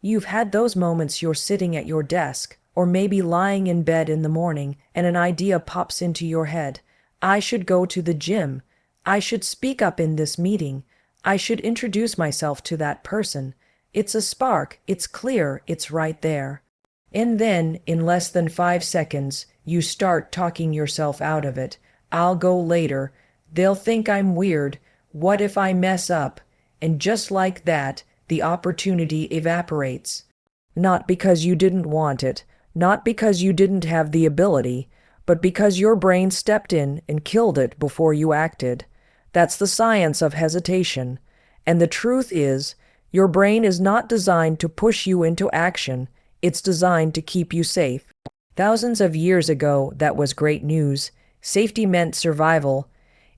You've had those moments you're sitting at your desk, or maybe lying in bed in the morning, and an idea pops into your head. I should go to the gym. I should speak up in this meeting. I should introduce myself to that person. It's a spark, it's clear, it's right there. And then, in less than 5 seconds, you start talking yourself out of it. I'll go later. They'll think I'm weird. What if I mess up? And just like that, the opportunity evaporates. Not because you didn't want it, not because you didn't have the ability, but because your brain stepped in and killed it before you acted. That's the science of hesitation. And the truth is, your brain is not designed to push you into action. It's designed to keep you safe. Thousands of years ago, that was great news. Safety meant survival.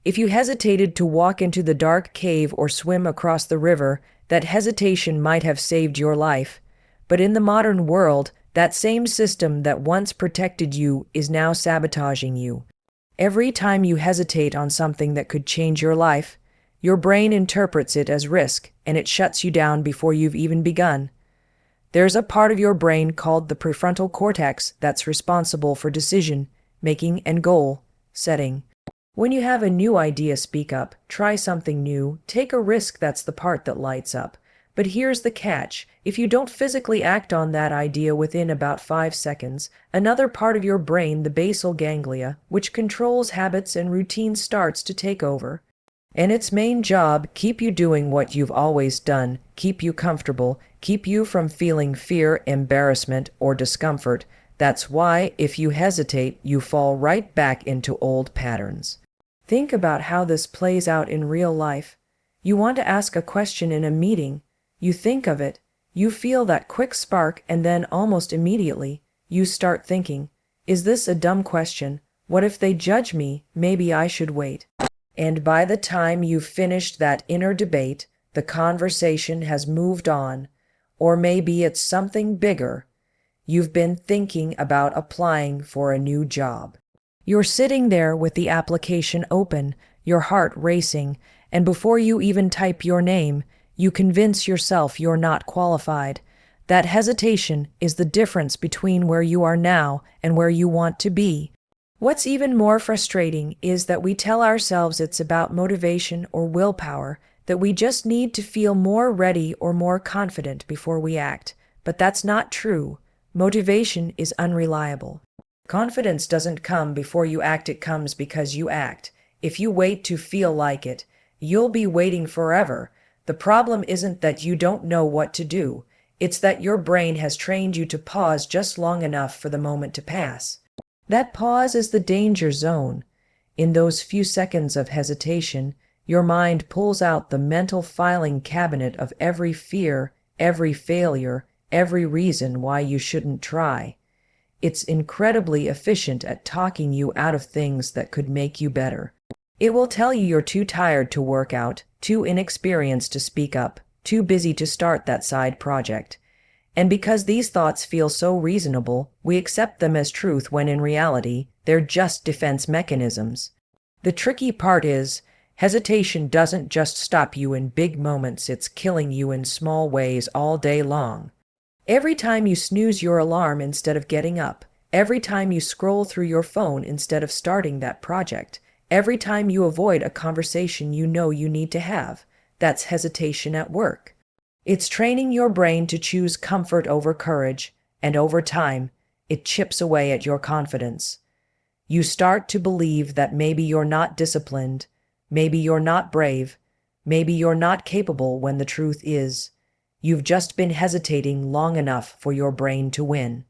If you hesitated to walk into the dark cave or swim across the river, that hesitation might have saved your life. But in the modern world, that same system that once protected you is now sabotaging you. Every time you hesitate on something that could change your life, your brain interprets it as risk, and it shuts you down before you've even begun. There's a part of your brain called the prefrontal cortex that's responsible for decision making and goal setting. When you have a new idea, speak up, try something new, take a risk. That's the part that lights up. But here's the catch. If you don't physically act on that idea within about 5 seconds, another part of your brain, the basal ganglia, which controls habits and routines, starts to take over. And its main job, keep you doing what you've always done, keep you comfortable, keep you from feeling fear, embarrassment, or discomfort. That's why, if you hesitate, you fall right back into old patterns. Think about how this plays out in real life. You want to ask a question in a meeting. You think of it, you feel that quick spark, and then almost immediately, you start thinking, is this a dumb question? What if they judge me? Maybe I should wait. And by the time you've finished that inner debate, the conversation has moved on. Or maybe it's something bigger. You've been thinking about applying for a new job. You're sitting there with the application open, your heart racing, and before you even type your name, you convince yourself you're not qualified. That hesitation is the difference between where you are now and where you want to be. What's even more frustrating is that we tell ourselves it's about motivation or willpower, that we just need to feel more ready or more confident before we act. But that's not true. Motivation is unreliable. Confidence doesn't come before you act, it comes because you act. If you wait to feel like it, you'll be waiting forever. The problem isn't that you don't know what to do. It's that your brain has trained you to pause just long enough for the moment to pass. That pause is the danger zone. In those few seconds of hesitation, your mind pulls out the mental filing cabinet of every fear, every failure, every reason why you shouldn't try. It's incredibly efficient at talking you out of things that could make you better. It will tell you you're too tired to work out, too inexperienced to speak up, too busy to start that side project. And because these thoughts feel so reasonable, we accept them as truth when in reality, they're just defense mechanisms. The tricky part is, hesitation doesn't just stop you in big moments, it's killing you in small ways all day long. Every time you snooze your alarm instead of getting up, every time you scroll through your phone instead of starting that project, every time you avoid a conversation you know you need to have, that's hesitation at work. It's training your brain to choose comfort over courage, and over time, it chips away at your confidence. You start to believe that maybe you're not disciplined, maybe you're not brave, maybe you're not capable, when the truth is, you've just been hesitating long enough for your brain to win.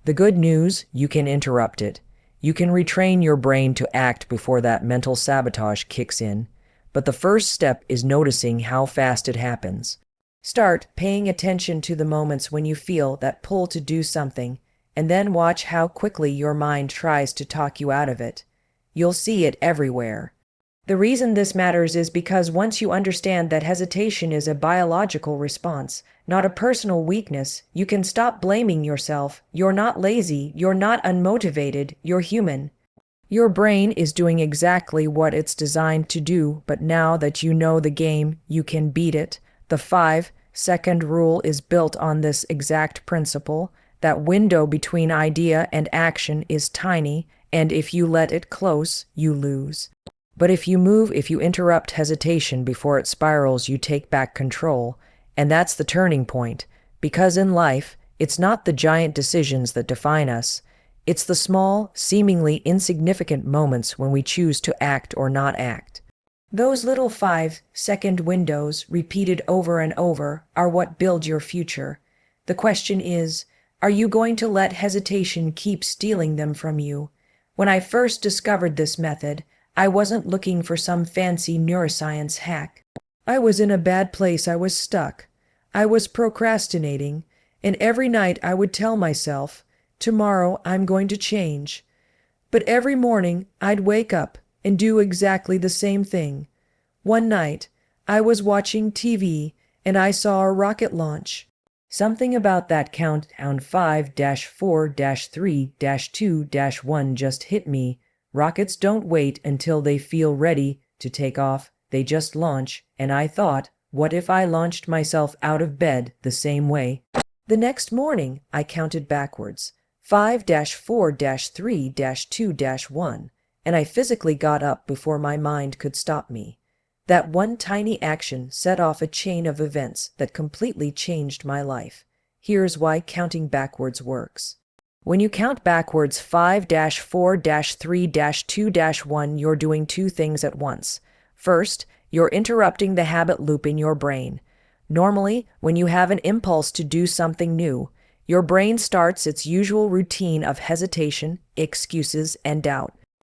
The good news, you can interrupt it. You can retrain your brain to act before that mental sabotage kicks in. But the first step is noticing how fast it happens. Start paying attention to the moments when you feel that pull to do something, and then watch how quickly your mind tries to talk you out of it. You'll see it everywhere. The reason this matters is because once you understand that hesitation is a biological response, not a personal weakness, you can stop blaming yourself. You're not lazy, you're not unmotivated, you're human. Your brain is doing exactly what it's designed to do, but now that you know the game, you can beat it. The 5, 5-second rule is built on this exact principle. That window between idea and action is tiny, and if you let it close, you lose. But if you interrupt hesitation before it spirals, you take back control. And that's the turning point. Because in life, it's not the giant decisions that define us. It's the small, seemingly insignificant moments when we choose to act or not act. Those little 5-second windows, repeated over and over, are what build your future. The question is, are you going to let hesitation keep stealing them from you? When I first discovered this method, I wasn't looking for some fancy neuroscience hack. I was in a bad place. I was stuck. I was procrastinating, and every night I would tell myself, tomorrow I'm going to change. But every morning I'd wake up and do exactly the same thing. One night, I was watching TV and I saw a rocket launch. Something about that countdown 5-4-3-2-1 just hit me. Rockets don't wait until they feel ready to take off, they just launch, and I thought, what if I launched myself out of bed the same way? The next morning, I counted backwards, 5-4-3-2-1, and I physically got up before my mind could stop me. That one tiny action set off a chain of events that completely changed my life. Here's why counting backwards works. When you count backwards 5-4-3-2-1, you're doing two things at once. First, you're interrupting the habit loop in your brain. Normally, when you have an impulse to do something new, your brain starts its usual routine of hesitation, excuses, and doubt.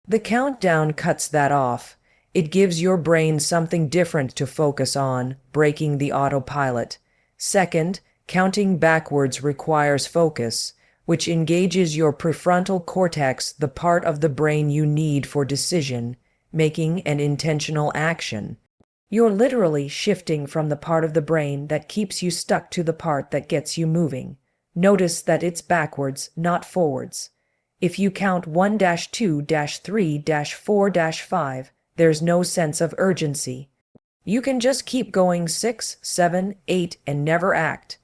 The countdown cuts that off. It gives your brain something different to focus on, breaking the autopilot. Second, counting backwards requires focus, which engages your prefrontal cortex, the part of the brain you need for decision making and intentional action. You're literally shifting from the part of the brain that keeps you stuck to the part that gets you moving. Notice that it's backwards, not forwards. If you count 1-2-3-4-5, there's no sense of urgency. You can just keep going 6, 7, 8 and never act.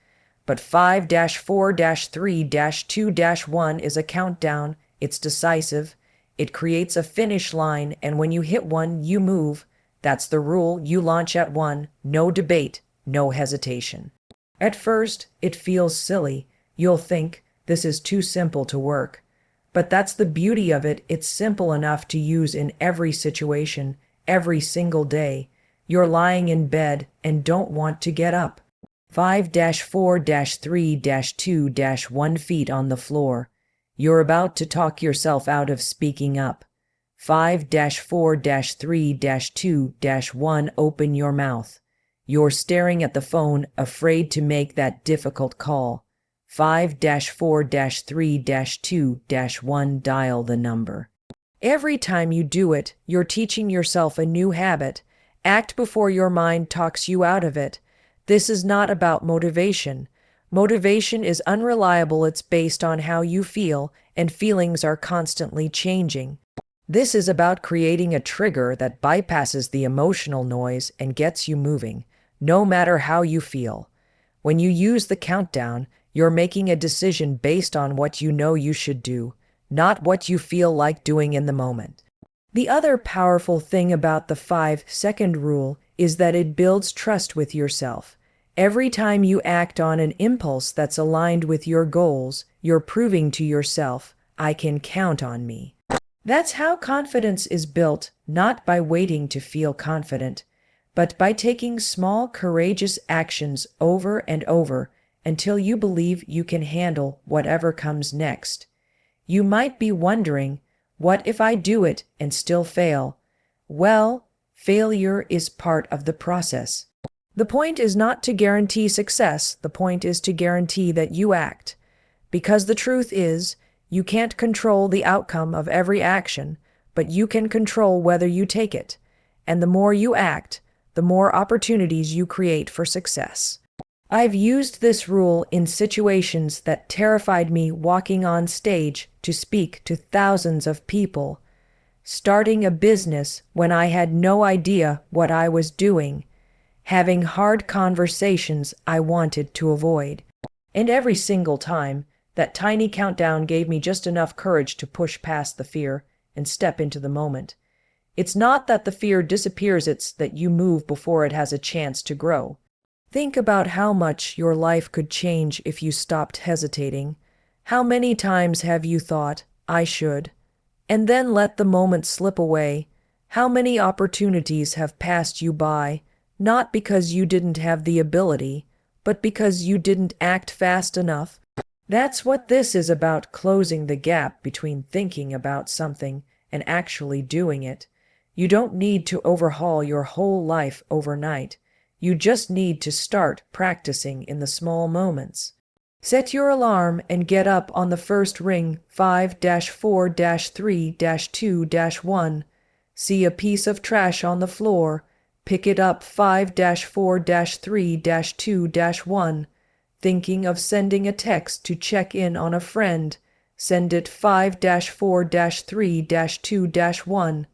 But 5-4-3-2-1 is a countdown. It's decisive. It creates a finish line, and when you hit one, you move. That's the rule. You launch at one. No debate, no hesitation. At first, it feels silly. You'll think, this is too simple to work. But that's the beauty of it. It's simple enough to use in every situation, every single day. You're lying in bed and don't want to get up. 5-4-3-2-1 feet on the floor. You're about to talk yourself out of speaking up. 5-4-3-2-1 open your mouth. You're staring at the phone, afraid to make that difficult call. 5-4-3-2-1 dial the number. Every time you do it, you're teaching yourself a new habit. Act before your mind talks you out of it. This is not about motivation. Motivation is unreliable. It's based on how you feel, and feelings are constantly changing. This is about creating a trigger that bypasses the emotional noise and gets you moving, no matter how you feel. When you use the countdown, you're making a decision based on what you know you should do, not what you feel like doing in the moment. The other powerful thing about the 5-second rule is that it builds trust with yourself. Every time you act on an impulse that's aligned with your goals, you're proving to yourself, I can count on me. That's how confidence is built, not by waiting to feel confident, but by taking small, courageous actions over and over until you believe you can handle whatever comes next. You might be wondering, what if I do it and still fail? Well, failure is part of the process. The point is not to guarantee success. The point is to guarantee that you act. Because the truth is, you can't control the outcome of every action, but you can control whether you take it. And the more you act, the more opportunities you create for success. I've used this rule in situations that terrified me, walking on stage to speak to thousands of people, starting a business when I had no idea what I was doing, having hard conversations I wanted to avoid. And every single time, that tiny countdown gave me just enough courage to push past the fear and step into the moment. It's not that the fear disappears, it's that you move before it has a chance to grow. Think about how much your life could change if you stopped hesitating. How many times have you thought, I should, and then let the moment slip away? How many opportunities have passed you by, not because you didn't have the ability, but because you didn't act fast enough? That's what this is about, closing the gap between thinking about something and actually doing it. You don't need to overhaul your whole life overnight. You just need to start practicing in the small moments. Set your alarm and get up on the first ring, 5-4-3-2-1. See a piece of trash on the floor. Pick it up, 5-4-3-2-1. Thinking of sending a text to check in on a friend. Send it, 5-4-3-2-1.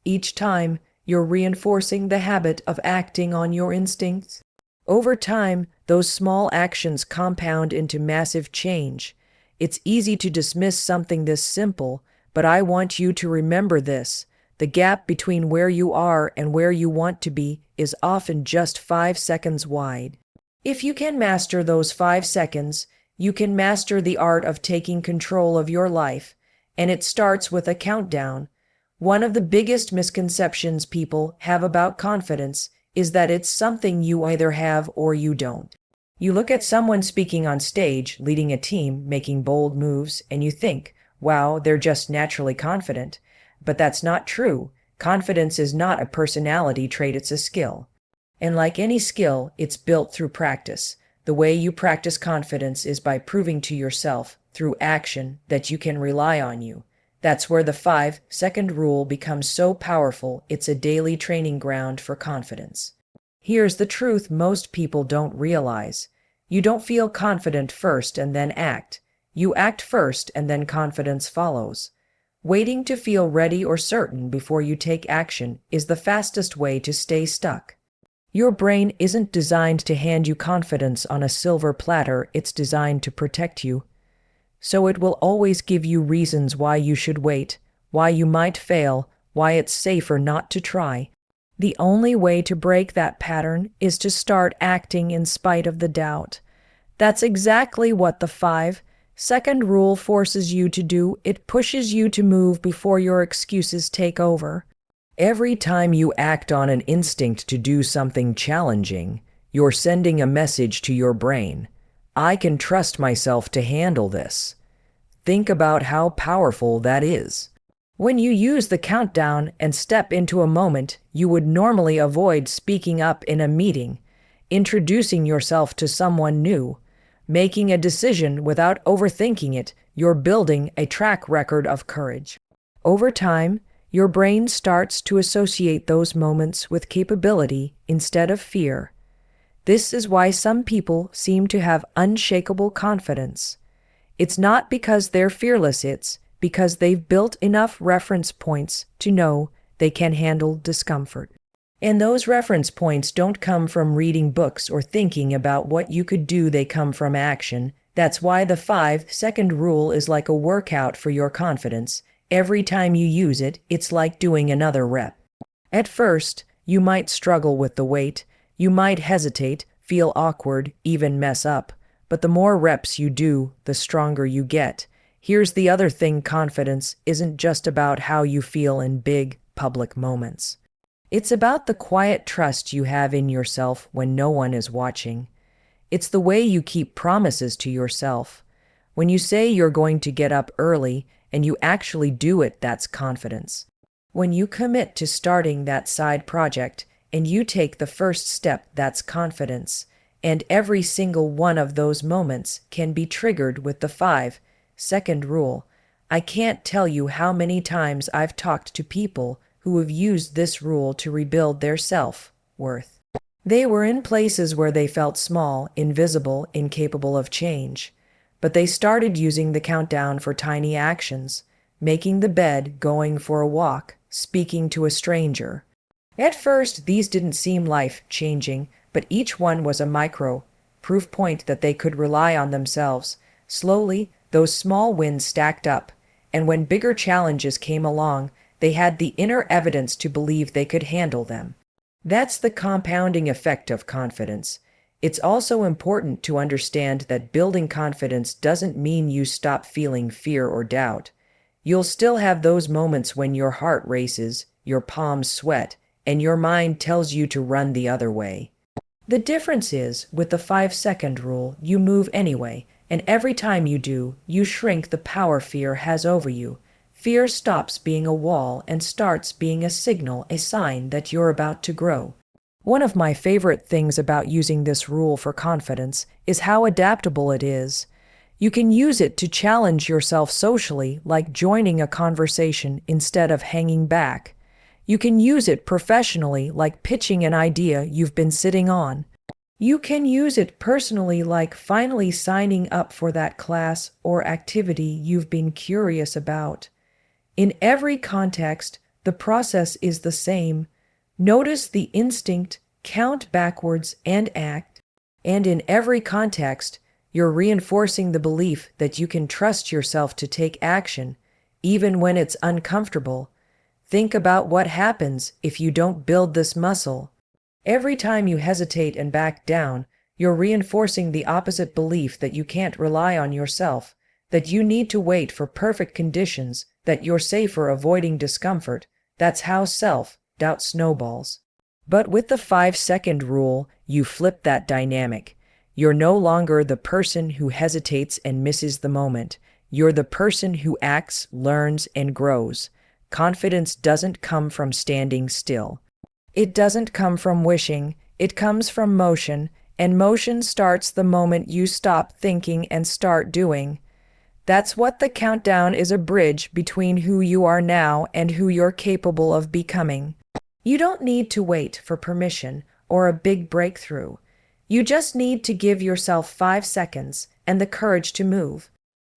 Each time, you're reinforcing the habit of acting on your instincts. Over time, those small actions compound into massive change. It's easy to dismiss something this simple, but I want you to remember this. The gap between where you are and where you want to be is often just 5 seconds wide. If you can master those 5 seconds, you can master the art of taking control of your life, and it starts with a countdown. One of the biggest misconceptions people have about confidence is that it's something you either have or you don't. You look at someone speaking on stage, leading a team, making bold moves, and you think, wow, they're just naturally confident. But that's not true. Confidence is not a personality trait, it's a skill. And like any skill, it's built through practice. The way you practice confidence is by proving to yourself, through action, that you can rely on you. That's where the 5-second rule becomes so powerful. It's a daily training ground for confidence. Here's the truth most people don't realize. You don't feel confident first and then act. You act first and then confidence follows. Waiting to feel ready or certain before you take action is the fastest way to stay stuck. Your brain isn't designed to hand you confidence on a silver platter, it's designed to protect you. So it will always give you reasons why you should wait, why you might fail, why it's safer not to try. The only way to break that pattern is to start acting in spite of the doubt. That's exactly what the 5-second rule forces you to do. It pushes you to move before your excuses take over. Every time you act on an instinct to do something challenging, you're sending a message to your brain. I can trust myself to handle this. Think about how powerful that is. When you use the countdown and step into a moment you would normally avoid, speaking up in a meeting, introducing yourself to someone new, making a decision without overthinking it, you're building a track record of courage. Over time, your brain starts to associate those moments with capability instead of fear. This is why some people seem to have unshakable confidence. It's not because they're fearless, it's because they've built enough reference points to know they can handle discomfort. And those reference points don't come from reading books or thinking about what you could do, they come from action. That's why the 5-second rule is like a workout for your confidence. Every time you use it, it's like doing another rep. At first, you might struggle with the weight. You might hesitate, feel awkward, even mess up. But the more reps you do, the stronger you get. Here's the other thing: confidence isn't just about how you feel in big, public moments. It's about the quiet trust you have in yourself when no one is watching. It's the way you keep promises to yourself. When you say you're going to get up early and you actually do it, that's confidence. When you commit to starting that side project and you take the first step, that's confidence. And every single one of those moments can be triggered with the 5-second rule. I can't tell you how many times I've talked to people who have used this rule to rebuild their self-worth. They were in places where they felt small, invisible, incapable of change. But they started using the countdown for tiny actions, making the bed, going for a walk, speaking to a stranger. At first, these didn't seem life-changing, but each one was a micro proof point that they could rely on themselves. Slowly, those small wins stacked up, and when bigger challenges came along, they had the inner evidence to believe they could handle them. That's the compounding effect of confidence. It's also important to understand that building confidence doesn't mean you stop feeling fear or doubt. You'll still have those moments when your heart races, your palms sweat, and your mind tells you to run the other way. The difference is, with the 5-second rule, you move anyway, and every time you do, you shrink the power fear has over you. Fear stops being a wall and starts being a signal, a sign that you're about to grow. One of my favorite things about using this rule for confidence is how adaptable it is. You can use it to challenge yourself socially, like joining a conversation instead of hanging back. You can use it professionally, like pitching an idea you've been sitting on. You can use it personally, like finally signing up for that class or activity you've been curious about. In every context, the process is the same. Notice the instinct, count backwards, and act. And in every context, you're reinforcing the belief that you can trust yourself to take action, even when it's uncomfortable. Think about what happens if you don't build this muscle. Every time you hesitate and back down, you're reinforcing the opposite belief that you can't rely on yourself, that you need to wait for perfect conditions, that you're safer avoiding discomfort. That's how self-doubt snowballs. But with the 5-second rule, you flip that dynamic. You're no longer the person who hesitates and misses the moment. You're the person who acts, learns, and grows. Confidence doesn't come from standing still. It doesn't come from wishing. It comes from motion, and motion starts the moment you stop thinking and start doing. That's what the countdown is, a bridge between who you are now and who you're capable of becoming. You don't need to wait for permission or a big breakthrough. You just need to give yourself 5 seconds and the courage to move.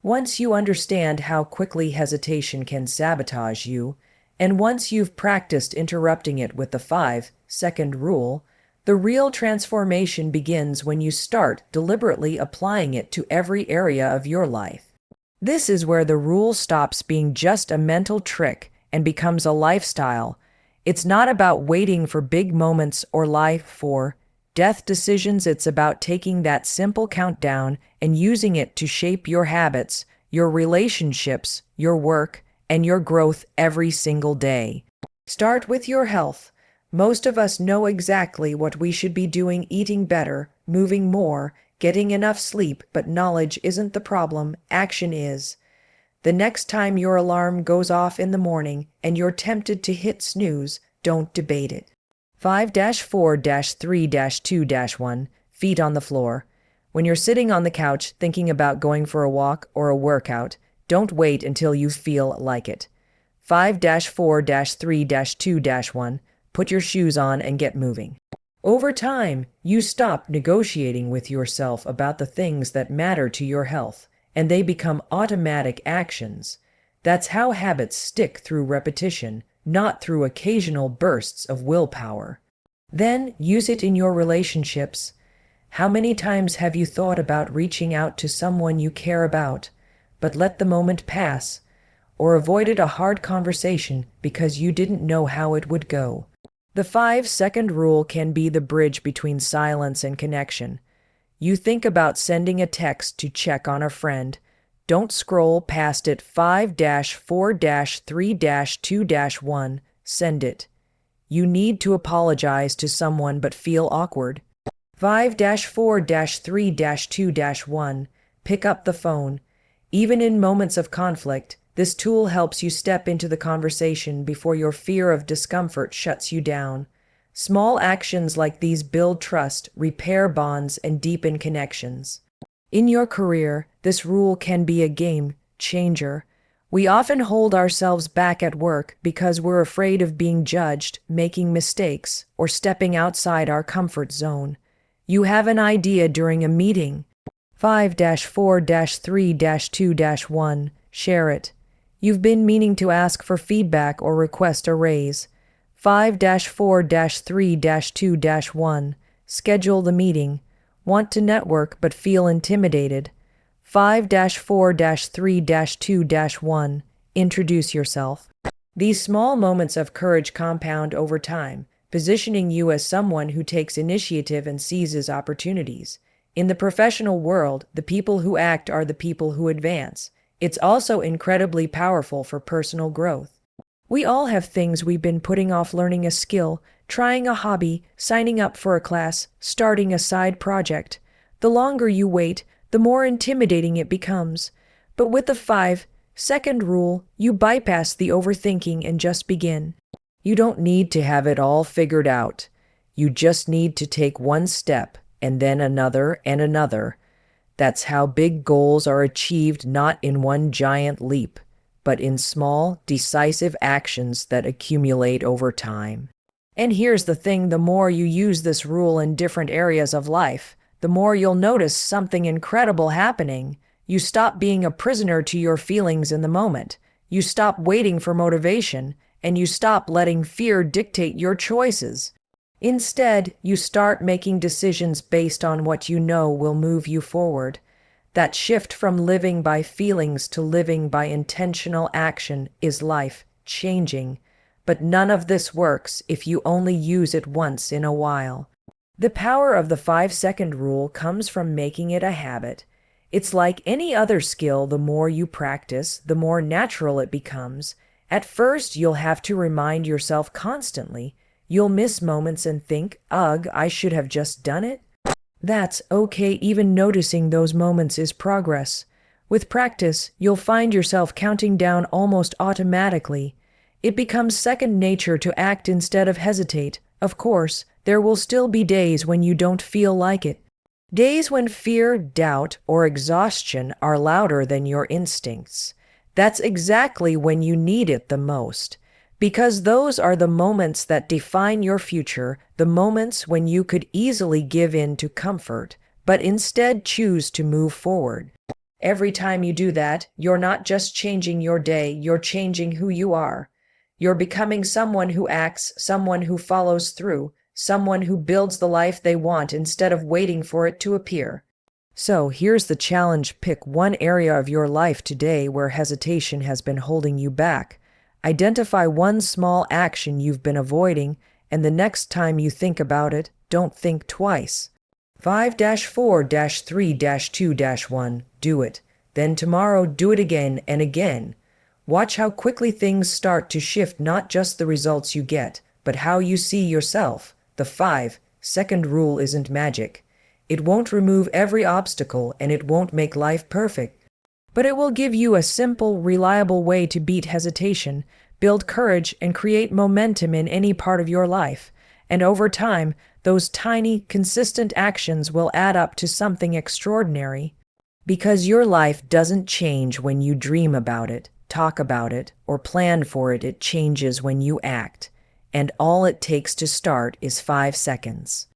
Once you understand how quickly hesitation can sabotage you, and once you've practiced interrupting it with the 5-second rule, the real transformation begins when you start deliberately applying it to every area of your life. This is where the rule stops being just a mental trick and becomes a lifestyle. It's not about waiting for big moments or life or death decisions. It's about taking that simple countdown and using it to shape your habits, your relationships, your work, and your growth every single day. Start with your health. Most of us know exactly what we should be doing: eating better, moving more, getting enough sleep, but knowledge isn't the problem, action is. The next time your alarm goes off in the morning and you're tempted to hit snooze, don't debate it. 5-4-3-2-1, feet on the floor. When you're sitting on the couch thinking about going for a walk or a workout, don't wait until you feel like it. 5-4-3-2-1, put your shoes on and get moving. Over time, you stop negotiating with yourself about the things that matter to your health, and they become automatic actions. That's how habits stick through repetition, not through occasional bursts of willpower. Then use it in your relationships. How many times have you thought about reaching out to someone you care about, but let the moment pass, or avoided a hard conversation because you didn't know how it would go? The 5-second rule can be the bridge between silence and connection. You think about sending a text to check on a friend. Don't scroll past it. 5-4-3-2-1, send it. You need to apologize to someone but feel awkward. 5-4-3-2-1, pick up the phone. Even in moments of conflict, this tool helps you step into the conversation before your fear of discomfort shuts you down. Small actions like these build trust, repair bonds, and deepen connections. In your career, this rule can be a game changer. We often hold ourselves back at work because we're afraid of being judged, making mistakes, or stepping outside our comfort zone. You have an idea during a meeting. 5-4-3-2-1, share it. You've been meaning to ask for feedback or request a raise. 5-4-3-2-1, Schedule the meeting. Want to network but feel intimidated. 5-4-3-2-1. Introduce yourself. These small moments of courage compound over time, positioning you as someone who takes initiative and seizes opportunities. In the professional world, the people who act are the people who advance. It's also incredibly powerful for personal growth. We all have things we've been putting off: learning a skill, trying a hobby, signing up for a class, starting a side project. The longer you wait, the more intimidating it becomes. But with the 5-second rule, you bypass the overthinking and just begin. You don't need to have it all figured out. You just need to take one step and then another and another. That's how big goals are achieved, not in one giant leap, but in small, decisive actions that accumulate over time. And here's the thing: the more you use this rule in different areas of life, the more you'll notice something incredible happening. You stop being a prisoner to your feelings in the moment. You stop waiting for motivation, and you stop letting fear dictate your choices. Instead, you start making decisions based on what you know will move you forward. That shift from living by feelings to living by intentional action is life-changing. But none of this works if you only use it once in a while. The power of the 5-second rule comes from making it a habit. It's like any other skill: the more you practice, the more natural it becomes. At first, you'll have to remind yourself constantly. You'll miss moments and think, ugh, I should have just done it. That's okay. Even noticing those moments is progress. With practice, you'll find yourself counting down almost automatically. It becomes second nature to act instead of hesitate. Of course, there will still be days when you don't feel like it. Days when fear, doubt, or exhaustion are louder than your instincts. That's exactly when you need it the most. Because those are the moments that define your future, the moments when you could easily give in to comfort, but instead choose to move forward. Every time you do that, you're not just changing your day, you're changing who you are. You're becoming someone who acts, someone who follows through, someone who builds the life they want instead of waiting for it to appear. So here's the challenge: pick one area of your life today where hesitation has been holding you back. Identify one small action you've been avoiding, and the next time you think about it, don't think twice. 5-4-3-2-1. Do it. Then tomorrow, do it again and again. Watch how quickly things start to shift, not just the results you get, but how you see yourself. The 5-second rule isn't magic. It won't remove every obstacle, and it won't make life perfect. But it will give you a simple, reliable way to beat hesitation, build courage, and create momentum in any part of your life. And over time, those tiny, consistent actions will add up to something extraordinary. Because your life doesn't change when you dream about it, talk about it, or plan for it. It changes when you act. And all it takes to start is 5 seconds.